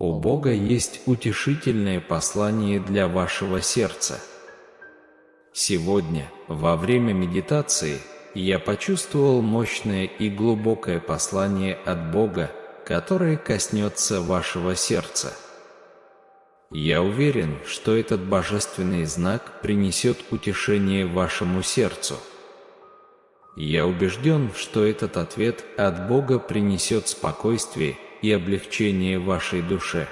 У Бога есть утешительное послание для вашего сердца. Сегодня, во время медитации, я почувствовал мощное и глубокое послание от Бога, которое коснется вашего сердца. Я уверен, что этот божественный знак принесет утешение вашему сердцу. Я убежден, что этот ответ от Бога принесет спокойствие и облегчение вашей душе.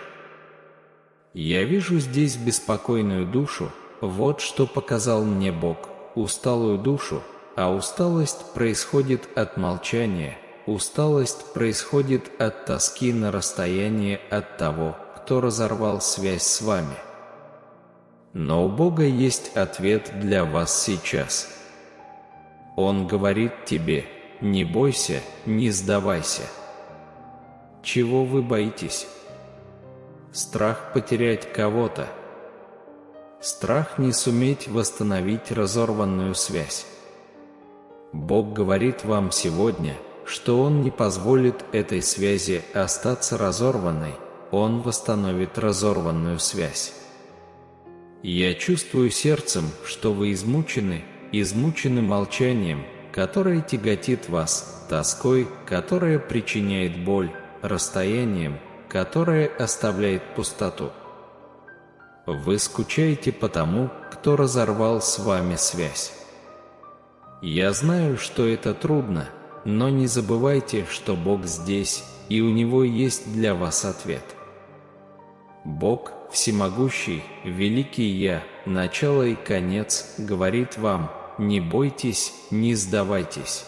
Я вижу здесь беспокойную душу, вот что показал мне Бог, усталую душу, а усталость происходит от молчания, усталость происходит от тоски на расстоянии от того, кто разорвал связь с вами. Но у Бога есть ответ для вас сейчас. Он говорит тебе: не бойся, не сдавайся. Чего вы боитесь? Страх потерять кого-то. Страх не суметь восстановить разорванную связь. Бог говорит вам сегодня, что Он не позволит этой связи остаться разорванной, Он восстановит разорванную связь. Я чувствую сердцем, что вы измучены молчанием, которое тяготит вас, тоской, которая причиняет боль, расстоянием, которое оставляет пустоту. Вы скучаете по тому, кто разорвал с вами связь. Я знаю, что это трудно, но не забывайте, что Бог здесь, и у Него есть для вас ответ. Бог, всемогущий, великий Я, начало и конец, говорит вам: не бойтесь, не сдавайтесь.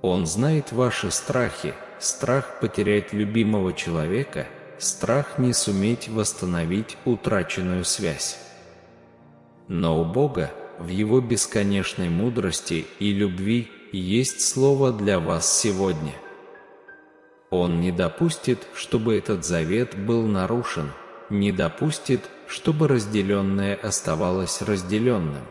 Он знает ваши страхи, страх потерять любимого человека, страх не суметь восстановить утраченную связь. Но у Бога, в Его бесконечной мудрости и любви, есть слово для вас сегодня. Он не допустит, чтобы этот завет был нарушен, не допустит, чтобы разделенное оставалось разделенным.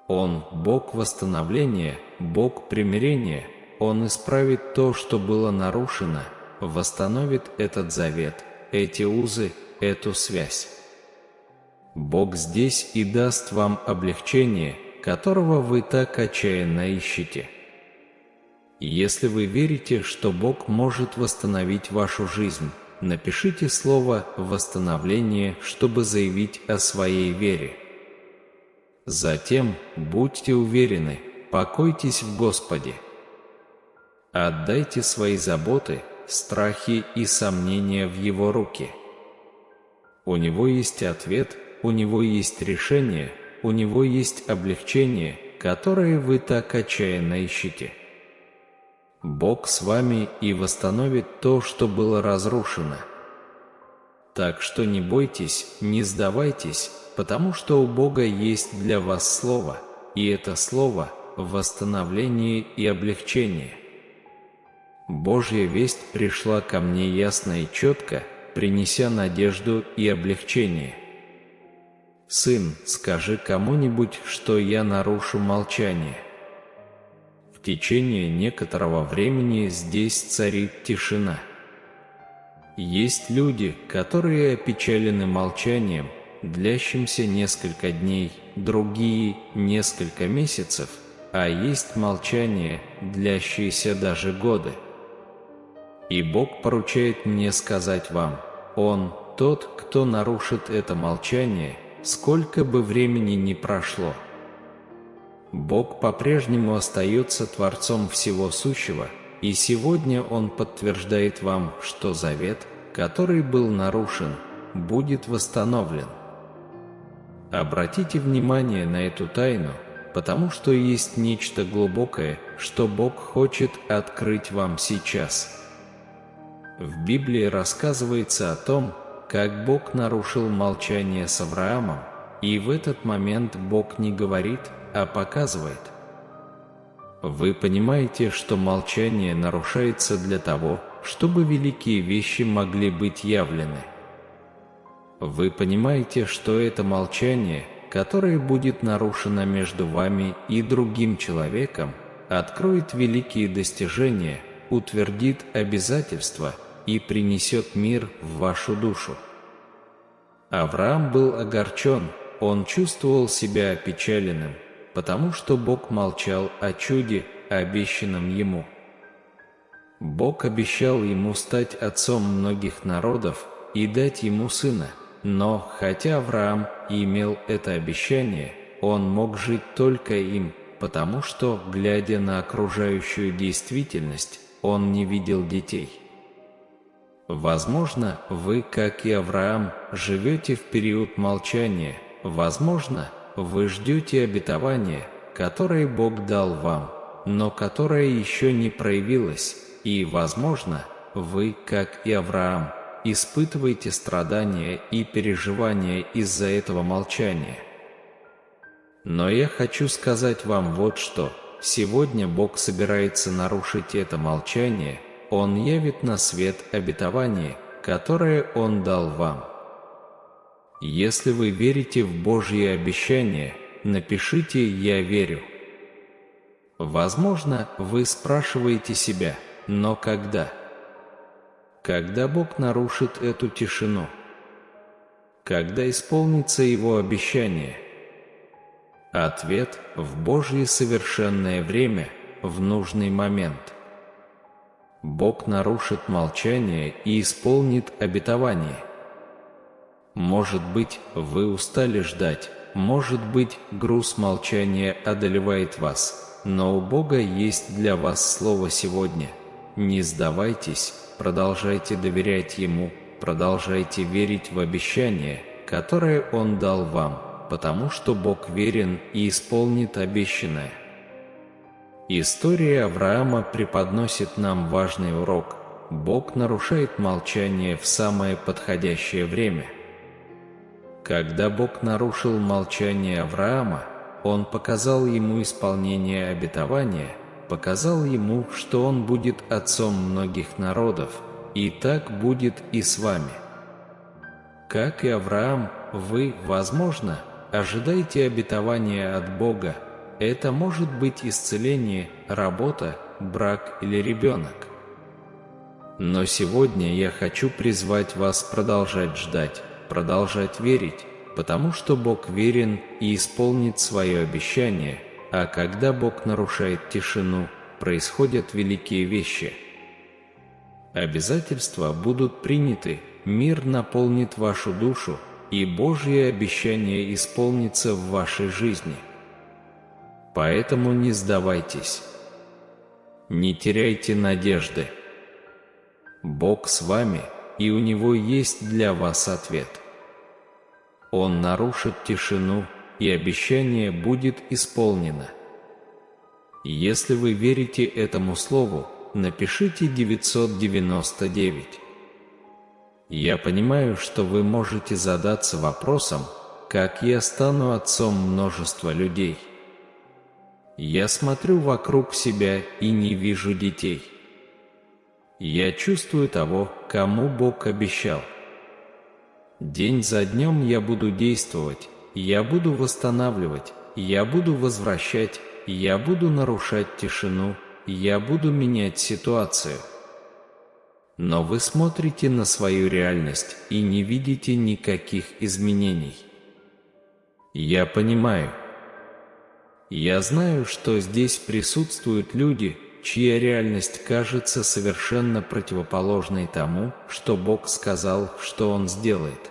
Он – Бог восстановления, Бог примирения. Он исправит то, что было нарушено, восстановит этот завет, эти узы, эту связь. Бог здесь и даст вам облегчение, которого вы так отчаянно ищете. Если вы верите, что Бог может восстановить вашу жизнь, напишите слово «восстановление», чтобы заявить о своей вере. Затем, будьте уверены, покойтесь в Господе. Отдайте свои заботы, страхи и сомнения в Его руки. У Него есть ответ, у Него есть решение, у Него есть облегчение, которое вы так отчаянно ищете. Бог с вами и восстановит то, что было разрушено. Так что не бойтесь, не сдавайтесь, потому что у Бога есть для вас слово, и это слово – восстановление и облегчение. Божья весть пришла ко мне ясно и четко, принеся надежду и облегчение. Сын, скажи кому-нибудь, что я нарушу молчание. В течение некоторого времени здесь царит тишина. Есть люди, которые опечалены молчанием, длящимся несколько дней, другие – несколько месяцев, а есть молчание, длящееся даже годы. И Бог поручает мне сказать вам: Он – тот, кто нарушит это молчание, сколько бы времени ни прошло. Бог по-прежнему остается Творцом всего сущего, и сегодня Он подтверждает вам, что завет, который был нарушен, будет восстановлен. Обратите внимание на эту тайну, потому что есть нечто глубокое, что Бог хочет открыть вам сейчас. В Библии рассказывается о том, как Бог нарушил молчание с Авраамом, и в этот момент Бог не говорит, а показывает. Вы понимаете, что молчание нарушается для того, чтобы великие вещи могли быть явлены. Вы понимаете, что это молчание, которое будет нарушено между вами и другим человеком, откроет великие достижения, утвердит обязательства, и принесет мир в вашу душу». Авраам был огорчен, он чувствовал себя опечаленным, потому что Бог молчал о чуде, обещанном ему. Бог обещал ему стать отцом многих народов и дать ему сына, но, хотя Авраам и имел это обещание, он мог жить только им, потому что, глядя на окружающую действительность, он не видел детей. Возможно, вы, как и Авраам, живете в период молчания, возможно, вы ждете обетования, которое Бог дал вам, но которое еще не проявилось, и, возможно, вы, как и Авраам, испытываете страдания и переживания из-за этого молчания. Но я хочу сказать вам вот что: сегодня Бог собирается нарушить это молчание, Он явит на свет обетование, которое Он дал вам. Если вы верите в Божьи обещания, напишите «Я верю». Возможно, вы спрашиваете себя: но когда? Когда Бог нарушит эту тишину? Когда исполнится Его обещание? Ответ: в Божье совершенное время, в нужный момент. Бог нарушит молчание и исполнит обетование. Может быть, вы устали ждать, может быть, груз молчания одолевает вас, но у Бога есть для вас слово сегодня. Не сдавайтесь, продолжайте доверять Ему, продолжайте верить в обещание, которое Он дал вам, потому что Бог верен и исполнит обещанное. История Авраама преподносит нам важный урок. Бог нарушает молчание в самое подходящее время. Когда Бог нарушил молчание Авраама, Он показал ему исполнение обетования, показал ему, что он будет отцом многих народов, и так будет и с вами. Как и Авраам, вы, возможно, ожидаете обетования от Бога. Это может быть исцеление, работа, брак или ребенок. Но сегодня я хочу призвать вас продолжать ждать, продолжать верить, потому что Бог верен и исполнит свое обещание, а когда Бог нарушает тишину, происходят великие вещи. Обязательства будут приняты, мир наполнит вашу душу, и Божье обещание исполнится в вашей жизни. Поэтому не сдавайтесь. Не теряйте надежды. Бог с вами, и у Него есть для вас ответ. Он нарушит тишину, и обещание будет исполнено. Если вы верите этому слову, напишите 999. Я понимаю, что вы можете задаться вопросом, как я стану отцом множества людей. Я смотрю вокруг себя и не вижу детей. Я чувствую того, кому Бог обещал. День за днем я буду действовать, я буду восстанавливать, я буду возвращать, я буду нарушать тишину, я буду менять ситуацию. Но вы смотрите на свою реальность и не видите никаких изменений. Я понимаю. Я знаю, что здесь присутствуют люди, чья реальность кажется совершенно противоположной тому, что Бог сказал, что Он сделает.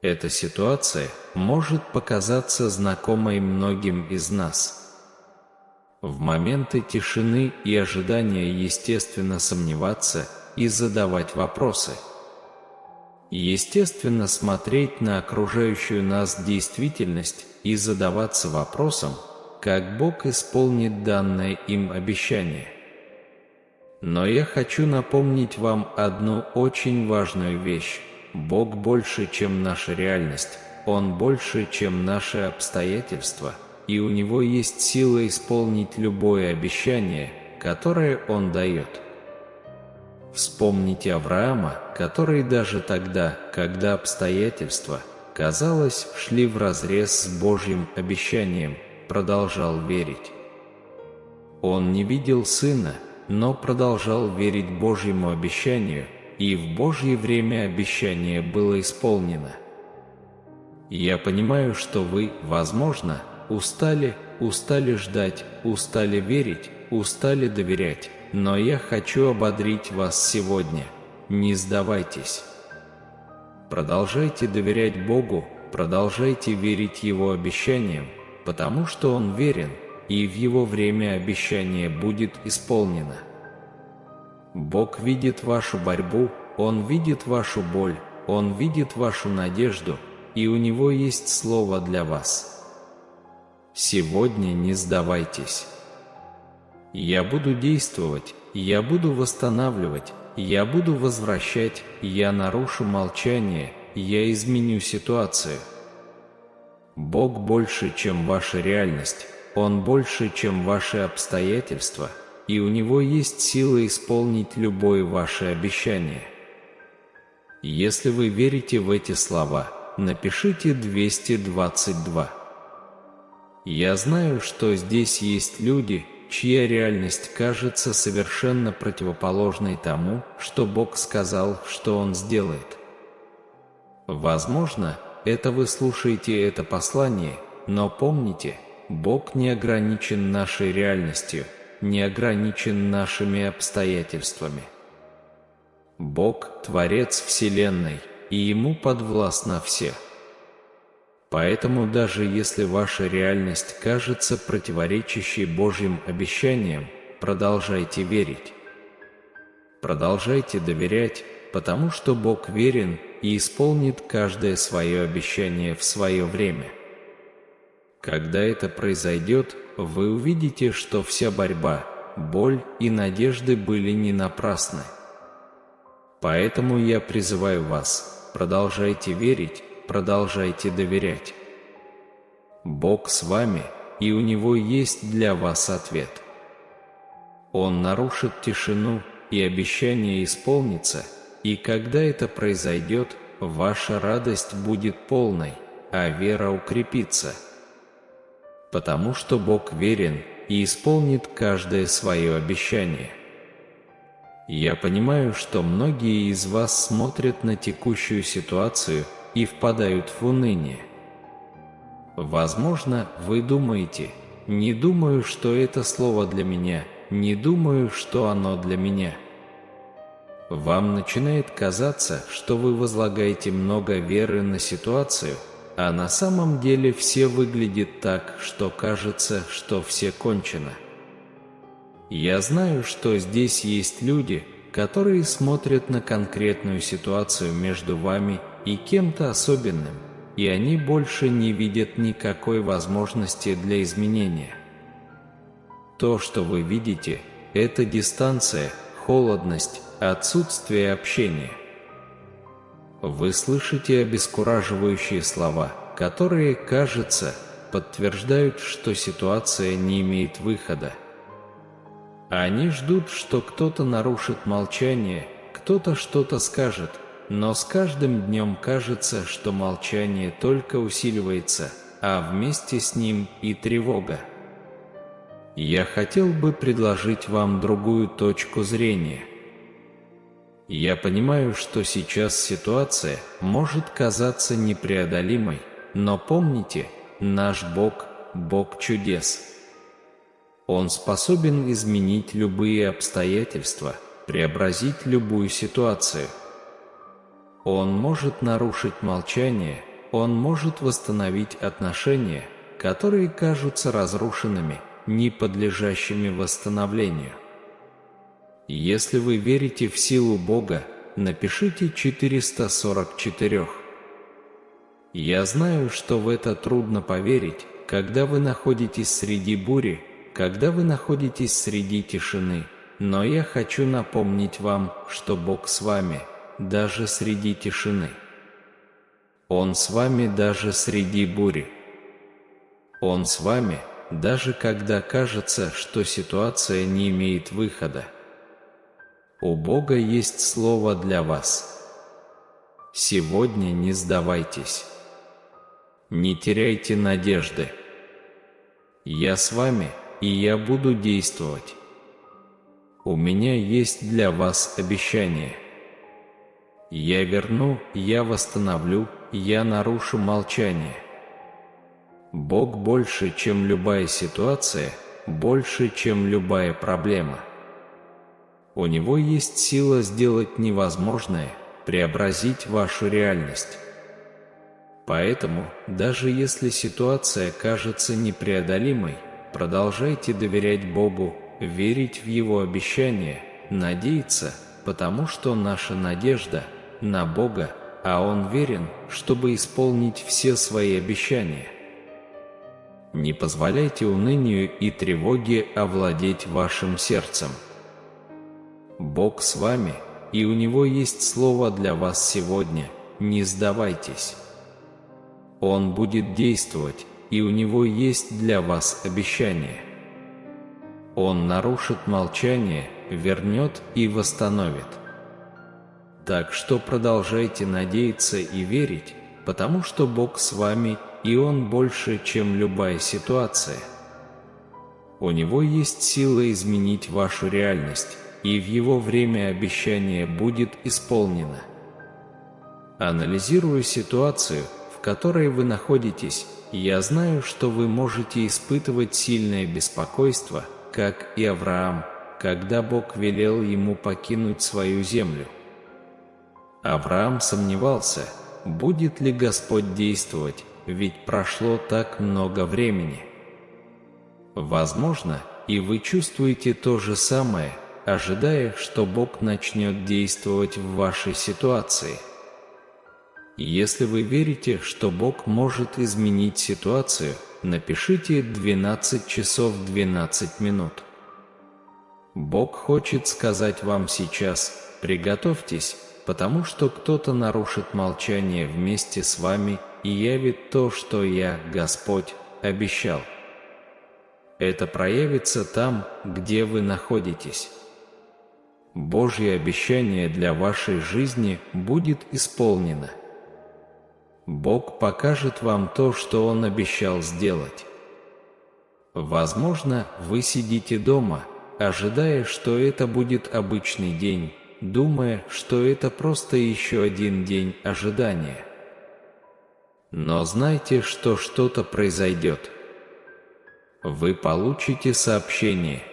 Эта ситуация может показаться знакомой многим из нас. В моменты тишины и ожидания естественно сомневаться и задавать вопросы. Естественно смотреть на окружающую нас действительность и задаваться вопросом, как Бог исполнит данное им обещание. Но я хочу напомнить вам одну очень важную вещь. Бог больше, чем наша реальность, Он больше, чем наши обстоятельства, и у Него есть сила исполнить любое обещание, которое Он дает. Вспомните Авраама, который даже тогда, когда обстоятельства, казалось, шли вразрез с Божьим обещанием, продолжал верить. Он не видел сына, но продолжал верить Божьему обещанию, и в Божье время обещание было исполнено. Я понимаю, что вы, возможно, устали ждать, устали верить, устали доверять, но я хочу ободрить вас сегодня. Не сдавайтесь. Продолжайте доверять Богу, продолжайте верить Его обещаниям, потому что Он верен, и в Его время обещание будет исполнено. Бог видит вашу борьбу, Он видит вашу боль, Он видит вашу надежду, и у Него есть слово для вас. Сегодня не сдавайтесь. Я буду действовать, я буду восстанавливать, я буду возвращать, я нарушу молчание, я изменю ситуацию. Бог больше, чем ваша реальность, Он больше, чем ваши обстоятельства, и у Него есть сила исполнить любое ваше обещание. Если вы верите в эти слова, напишите 222. Я знаю, что здесь есть люди, чья реальность кажется совершенно противоположной тому, что Бог сказал, что Он сделает. Возможно, это вы слушаете это послание, но помните, Бог не ограничен нашей реальностью, не ограничен нашими обстоятельствами. Бог – Творец Вселенной, и Ему подвластно все. Поэтому даже если ваша реальность кажется противоречащей Божьим обещаниям, продолжайте верить. Продолжайте доверять, потому что Бог верен и исполнит каждое свое обещание в свое время. Когда это произойдет, вы увидите, что вся борьба, боль и надежды были не напрасны. Поэтому я призываю вас, продолжайте верить, продолжайте доверять. Бог с вами, и у Него есть для вас ответ. Он нарушит тишину, и обещание исполнится, и когда это произойдет, ваша радость будет полной, а вера укрепится. Потому что Бог верен и исполнит каждое свое обещание. Я понимаю, что многие из вас смотрят на текущую ситуацию и впадают в уныние. Возможно, вы думаете: «Не думаю, что это слово для меня, не думаю, что оно для меня». Вам начинает казаться, что вы возлагаете много веры на ситуацию, а на самом деле все выглядит так, что кажется, что все кончено. Я знаю, что здесь есть люди, которые смотрят на конкретную ситуацию между вами и кем-то особенным, и они больше не видят никакой возможности для изменения. То, что вы видите, это дистанция, холодность, отсутствие общения. Вы слышите обескураживающие слова, которые, кажется, подтверждают, что ситуация не имеет выхода. Они ждут, что кто-то нарушит молчание, кто-то что-то скажет, но с каждым днем кажется, что молчание только усиливается, а вместе с ним и тревога. Я хотел бы предложить вам другую точку зрения. Я понимаю, что сейчас ситуация может казаться непреодолимой, но помните, наш Бог – Бог чудес. Он способен изменить любые обстоятельства, преобразить любую ситуацию. Он может нарушить молчание, Он может восстановить отношения, которые кажутся разрушенными, не подлежащими восстановлению. Если вы верите в силу Бога, напишите 444. Я знаю, что в это трудно поверить, когда вы находитесь среди бури, когда вы находитесь среди тишины, но я хочу напомнить вам, что Бог с вами, даже среди тишины. Он с вами даже среди бури. Он с вами, даже когда кажется, что ситуация не имеет выхода. У Бога есть слово для вас. Сегодня не сдавайтесь. Не теряйте надежды. Я с вами, и я буду действовать. У меня есть для вас обещание. Я верну, я восстановлю, я нарушу молчание. Бог больше, чем любая ситуация, больше, чем любая проблема. У Него есть сила сделать невозможное, преобразить вашу реальность. Поэтому, даже если ситуация кажется непреодолимой, продолжайте доверять Богу, верить в Его обещания, надеяться, потому что наша надежда на Бога, а Он верен, чтобы исполнить все свои обещания. Не позволяйте унынию и тревоге овладеть вашим сердцем. Бог с вами, и у Него есть слово для вас сегодня. Не сдавайтесь. Он будет действовать, и у Него есть для вас обещание. Он нарушит молчание, вернет и восстановит. Так что продолжайте надеяться и верить, потому что Бог с вами, и Он больше, чем любая ситуация. У Него есть сила изменить вашу реальность, и в Его время обещание будет исполнено. Анализируя ситуацию, в которой вы находитесь, я знаю, что вы можете испытывать сильное беспокойство, как и Авраам, когда Бог велел ему покинуть свою землю. Авраам сомневался, будет ли Господь действовать, ведь прошло так много времени. Возможно, и вы чувствуете то же самое, ожидая, что Бог начнет действовать в вашей ситуации. Если вы верите, что Бог может изменить ситуацию, напишите 12 часов 12 минут. Бог хочет сказать вам сейчас: приготовьтесь, потому что кто-то нарушит молчание вместе с вами и явит то, что я, Господь, обещал. Это проявится там, где вы находитесь. Божье обещание для вашей жизни будет исполнено. Бог покажет вам то, что Он обещал сделать. Возможно, вы сидите дома, ожидая, что это будет обычный день, думая, что это просто еще один день ожидания. Но знайте, что что-то произойдет. Вы получите сообщение.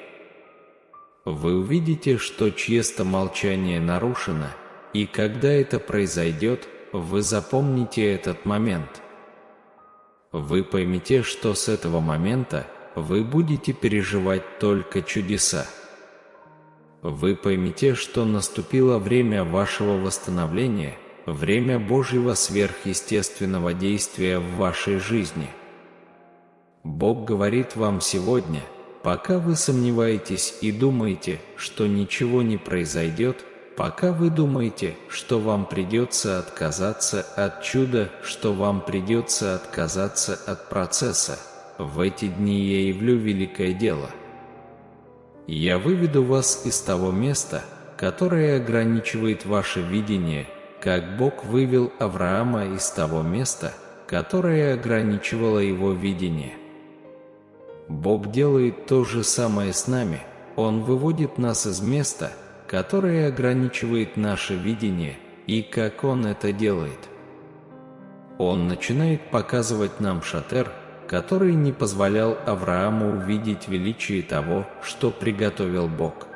Вы увидите, что чье-то молчание нарушено, и когда это произойдет, вы запомните этот момент. Вы поймете, что с этого момента вы будете переживать только чудеса. Вы поймете, что наступило время вашего восстановления, время Божьего сверхъестественного действия в вашей жизни. Бог говорит вам сегодня, пока вы сомневаетесь и думаете, что ничего не произойдет, пока вы думаете, что вам придется отказаться от чуда, что вам придется отказаться от процесса, в эти дни я явлю великое дело. Я выведу вас из того места, которое ограничивает ваше видение, как Бог вывел Авраама из того места, которое ограничивало его видение. Бог делает то же самое с нами. Он выводит нас из места, которое ограничивает наше видение, и как Он это делает. Он начинает показывать нам шатер, который не позволял Аврааму увидеть величие того, что приготовил Бог.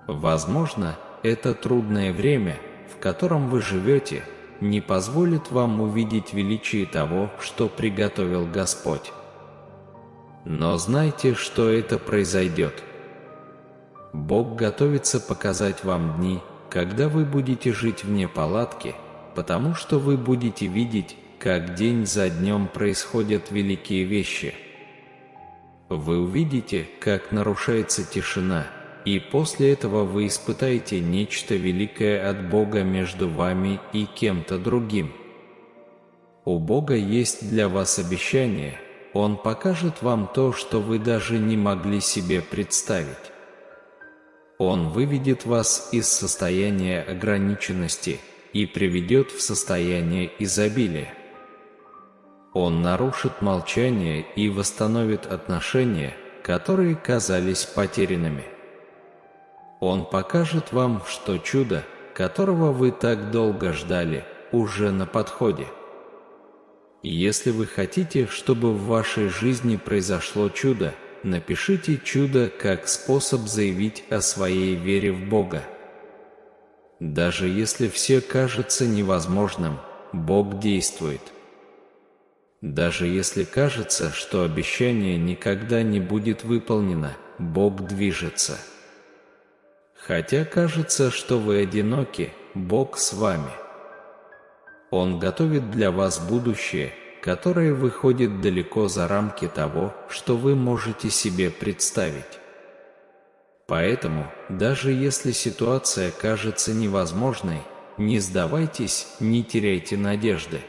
Возможно, это трудное время, в котором вы живете, не позволит вам увидеть величие того, что приготовил Господь. Но знайте, что это произойдет. Бог готовится показать вам дни, когда вы будете жить вне палатки, потому что вы будете видеть, как день за днем происходят великие вещи. Вы увидите, как нарушается тишина, и после этого вы испытаете нечто великое от Бога между вами и кем-то другим. У Бога есть для вас обещание. Он покажет вам то, что вы даже не могли себе представить. Он выведет вас из состояния ограниченности и приведет в состояние изобилия. Он нарушит молчание и восстановит отношения, которые казались потерянными. Он покажет вам, что чудо, которого вы так долго ждали, уже на подходе. Если вы хотите, чтобы в вашей жизни произошло чудо, напишите чудо как способ заявить о своей вере в Бога. Даже если все кажется невозможным, Бог действует. Даже если кажется, что обещание никогда не будет выполнено, Бог движется. Хотя кажется, что вы одиноки, Бог с вами. Он готовит для вас будущее, которое выходит далеко за рамки того, что вы можете себе представить. Поэтому, даже если ситуация кажется невозможной, не сдавайтесь, не теряйте надежды.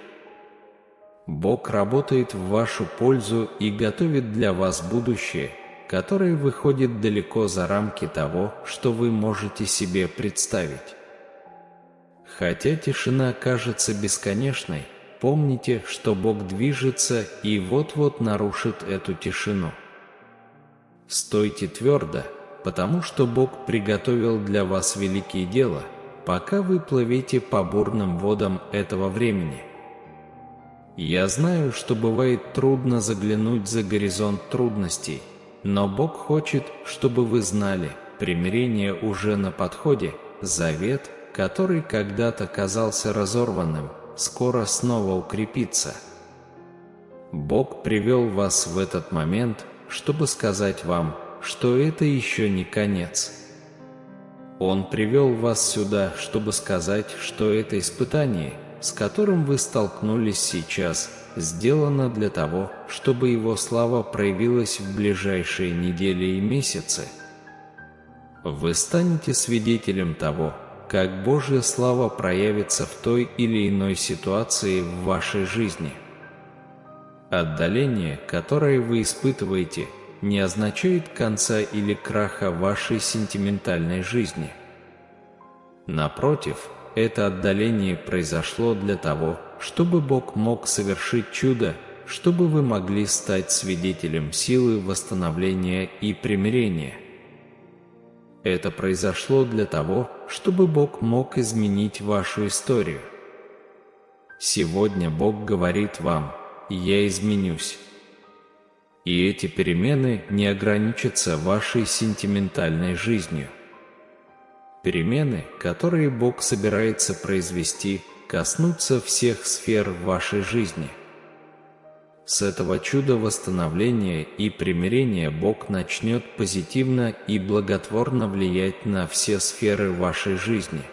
Бог работает в вашу пользу и готовит для вас будущее, которое выходит далеко за рамки того, что вы можете себе представить. Хотя тишина кажется бесконечной, помните, что Бог движется и вот-вот нарушит эту тишину. Стойте твердо, потому что Бог приготовил для вас великие дела, пока вы плывете по бурным водам этого времени. Я знаю, что бывает трудно заглянуть за горизонт трудностей, но Бог хочет, чтобы вы знали, примирение уже на подходе, завет, который когда-то казался разорванным, скоро снова укрепится. Бог привел вас в этот момент, чтобы сказать вам, что это еще не конец. Он привел вас сюда, чтобы сказать, что это испытание, с которым вы столкнулись сейчас, сделано для того, чтобы Его слава проявилась в ближайшие недели и месяцы. Вы станете свидетелем того, как Божья слава проявится в той или иной ситуации в вашей жизни. Отдаление, которое вы испытываете, не означает конца или краха вашей сентиментальной жизни. Напротив, это отдаление произошло для того, чтобы Бог мог совершить чудо, чтобы вы могли стать свидетелем силы восстановления и примирения. Это произошло для того, чтобы Бог мог изменить вашу историю. Сегодня Бог говорит вам: «Я изменюсь». И эти перемены не ограничатся вашей сентиментальной жизнью. Перемены, которые Бог собирается произвести, коснутся всех сфер вашей жизни. С этого чуда восстановления и примирения Бог начнет позитивно и благотворно влиять на все сферы вашей жизни.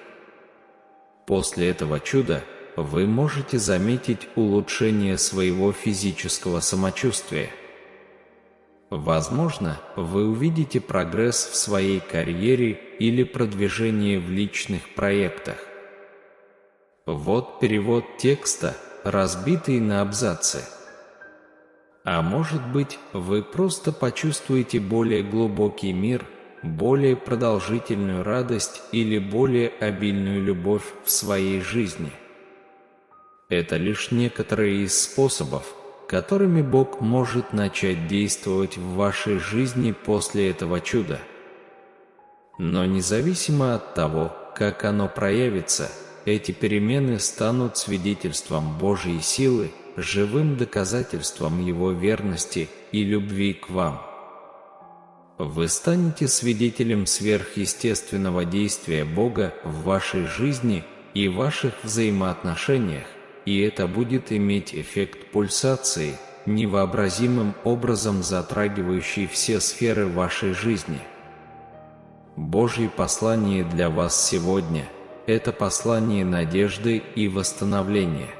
После этого чуда вы можете заметить улучшение своего физического самочувствия. Возможно, вы увидите прогресс в своей карьере или продвижение в личных проектах. Вот перевод текста, разбитый на абзацы. А может быть, вы просто почувствуете более глубокий мир, более продолжительную радость или более обильную любовь в своей жизни. Это лишь некоторые из способов, которыми Бог может начать действовать в вашей жизни после этого чуда. Но независимо от того, как оно проявится, эти перемены станут свидетельством Божьей силы, живым доказательством Его верности и любви к вам. Вы станете свидетелем сверхъестественного действия Бога в вашей жизни и ваших взаимоотношениях, и это будет иметь эффект пульсации, невообразимым образом затрагивающий все сферы вашей жизни. Божье послание для вас сегодня – это послание надежды и восстановления.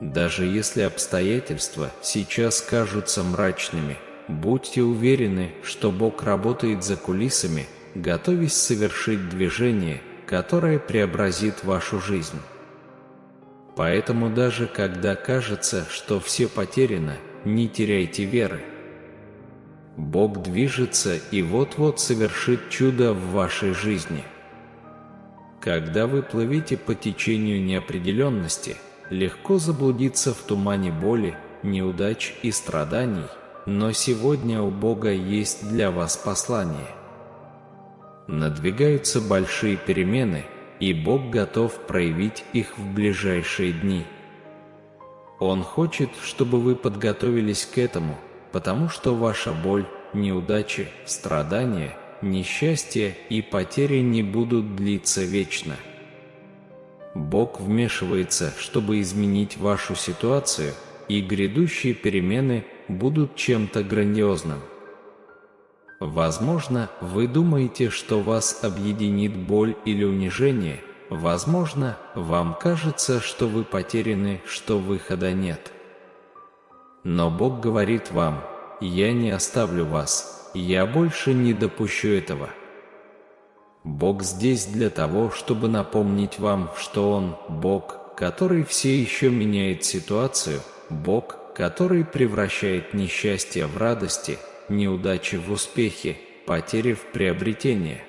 Даже если обстоятельства сейчас кажутся мрачными, будьте уверены, что Бог работает за кулисами, готовясь совершить движение, которое преобразит вашу жизнь. Поэтому даже когда кажется, что все потеряно, не теряйте веры. Бог движется и вот-вот совершит чудо в вашей жизни. Когда вы плывете по течению неопределенности, легко заблудиться в тумане боли, неудач и страданий, но сегодня у Бога есть для вас послание. Надвигаются большие перемены, и Бог готов проявить их в ближайшие дни. Он хочет, чтобы вы подготовились к этому, потому что ваша боль, неудачи, страдания, несчастье и потери не будут длиться вечно. Бог вмешивается, чтобы изменить вашу ситуацию, и грядущие перемены будут чем-то грандиозным. Возможно, вы думаете, что вас объединит боль или унижение. Возможно, вам кажется, что вы потеряны, что выхода нет. Но Бог говорит вам: «Я не оставлю вас, я больше не допущу этого». Бог здесь для того, чтобы напомнить вам, что Он – Бог, который все еще меняет ситуацию, Бог, который превращает несчастье в радости, неудачи в успехи, потери в приобретение.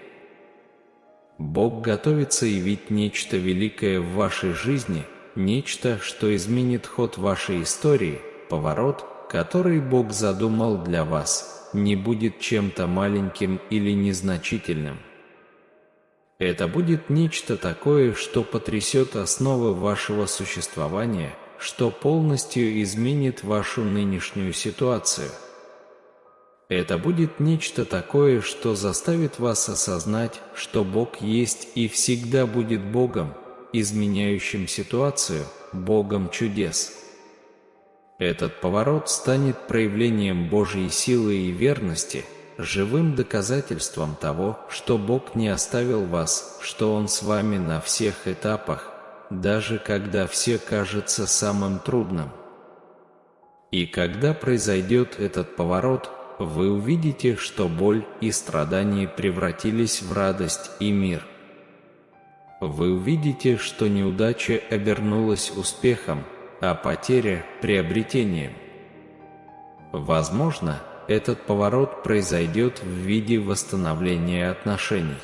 Бог готовится явить нечто великое в вашей жизни, нечто, что изменит ход вашей истории, поворот, который Бог задумал для вас, не будет чем-то маленьким или незначительным. Это будет нечто такое, что потрясет основы вашего существования, что полностью изменит вашу нынешнюю ситуацию. Это будет нечто такое, что заставит вас осознать, что Бог есть и всегда будет Богом, изменяющим ситуацию, Богом чудес. Этот поворот станет проявлением Божьей силы и верности, живым доказательством того, что Бог не оставил вас, что Он с вами на всех этапах, даже когда все кажется самым трудным. И когда произойдет этот поворот, вы увидите, что боль и страдания превратились в радость и мир. Вы увидите, что неудача обернулась успехом, а потеря – приобретением. Возможно, этот поворот произойдет в виде восстановления отношений.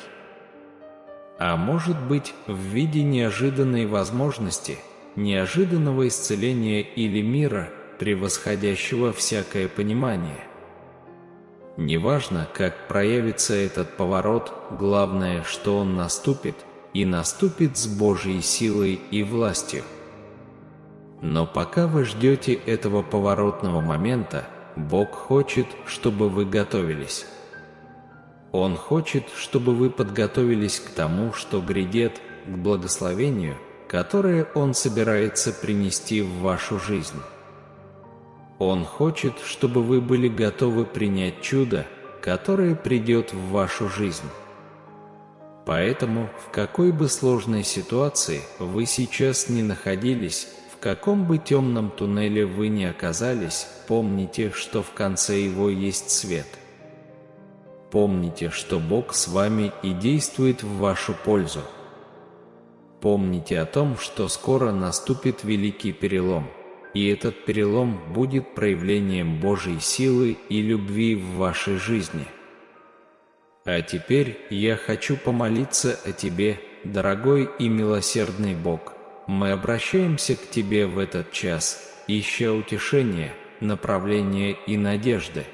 А может быть, в виде неожиданной возможности, неожиданного исцеления или мира, превосходящего всякое понимание. Неважно, как проявится этот поворот, главное, что он наступит, и наступит с Божьей силой и властью. Но пока вы ждете этого поворотного момента, Бог хочет, чтобы вы готовились. Он хочет, чтобы вы подготовились к тому, что грядет, к благословению, которое Он собирается принести в вашу жизнь. Он хочет, чтобы вы были готовы принять чудо, которое придет в вашу жизнь. Поэтому, в какой бы сложной ситуации вы сейчас ни находились, в каком бы темном туннеле вы ни оказались, помните, что в конце его есть свет. Помните, что Бог с вами и действует в вашу пользу. Помните о том, что скоро наступит великий перелом, и этот перелом будет проявлением Божьей силы и любви в вашей жизни. А теперь я хочу помолиться о тебе, дорогой и милосердный Бог. Мы обращаемся к Тебе в этот час, ища утешения, направления и надежды.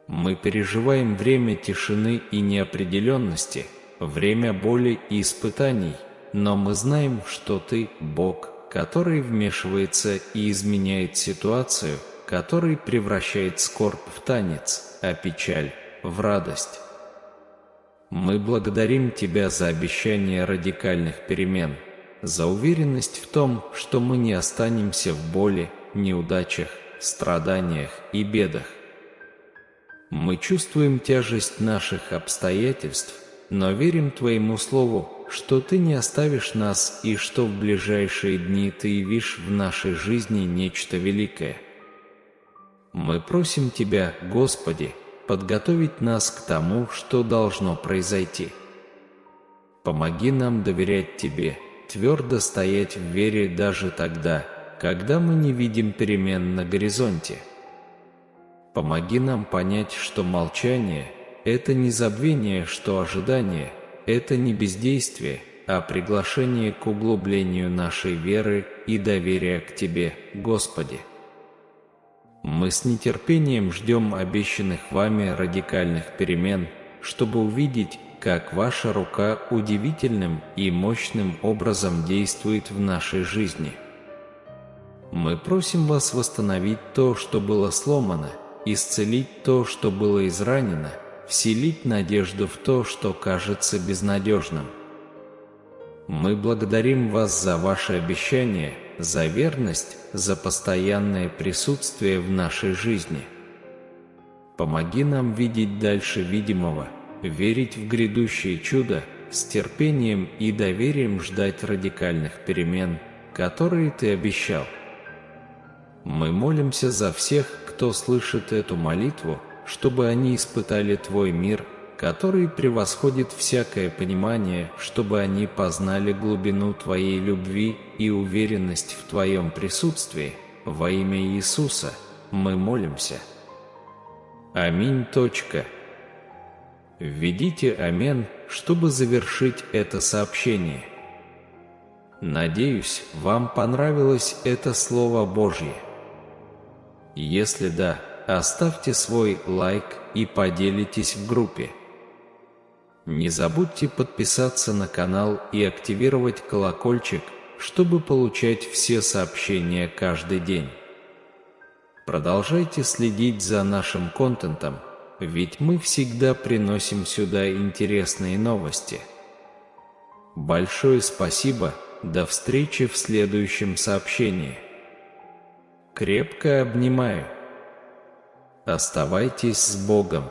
Мы переживаем время тишины и неопределенности, время боли и испытаний, но мы знаем, что Ты – Бог, который вмешивается и изменяет ситуацию, который превращает скорбь в танец, а печаль – в радость. Мы благодарим Тебя за обещание радикальных перемен, за уверенность в том, что мы не останемся в боли, неудачах, страданиях и бедах. Мы чувствуем тяжесть наших обстоятельств, но верим Твоему Слову, что Ты не оставишь нас и что в ближайшие дни Ты явишь в нашей жизни нечто великое. Мы просим Тебя, Господи, подготовить нас к тому, что должно произойти. Помоги нам доверять Тебе, твердо стоять в вере даже тогда, когда мы не видим перемен на горизонте. Помоги нам понять, что молчание – это не забвение, что ожидание – это не бездействие, а приглашение к углублению нашей веры и доверия к Тебе, Господи. Мы с нетерпением ждем обещанных Вами радикальных перемен, чтобы увидеть, как ваша рука удивительным и мощным образом действует в нашей жизни. Мы просим вас восстановить то, что было сломано, исцелить то, что было изранено, вселить надежду в то, что кажется безнадежным. Мы благодарим вас за ваши обещания, за верность, за постоянное присутствие в нашей жизни. Помоги нам видеть дальше видимого, верить в грядущее чудо, с терпением и доверием ждать радикальных перемен, которые Ты обещал. Мы молимся за всех, кто слышит эту молитву, чтобы они испытали Твой мир, который превосходит всякое понимание, чтобы они познали глубину Твоей любви и уверенность в Твоем присутствии. Во имя Иисуса мы молимся. Аминь. Введите «Амен», чтобы завершить это сообщение. Надеюсь, вам понравилось это Слово Божье. Если да, оставьте свой лайк и поделитесь в группе. Не забудьте подписаться на канал и активировать колокольчик, чтобы получать все сообщения каждый день. Продолжайте следить за нашим контентом, ведь мы всегда приносим сюда интересные новости. Большое спасибо, до встречи в следующем сообщении. Крепко обнимаю. Оставайтесь с Богом.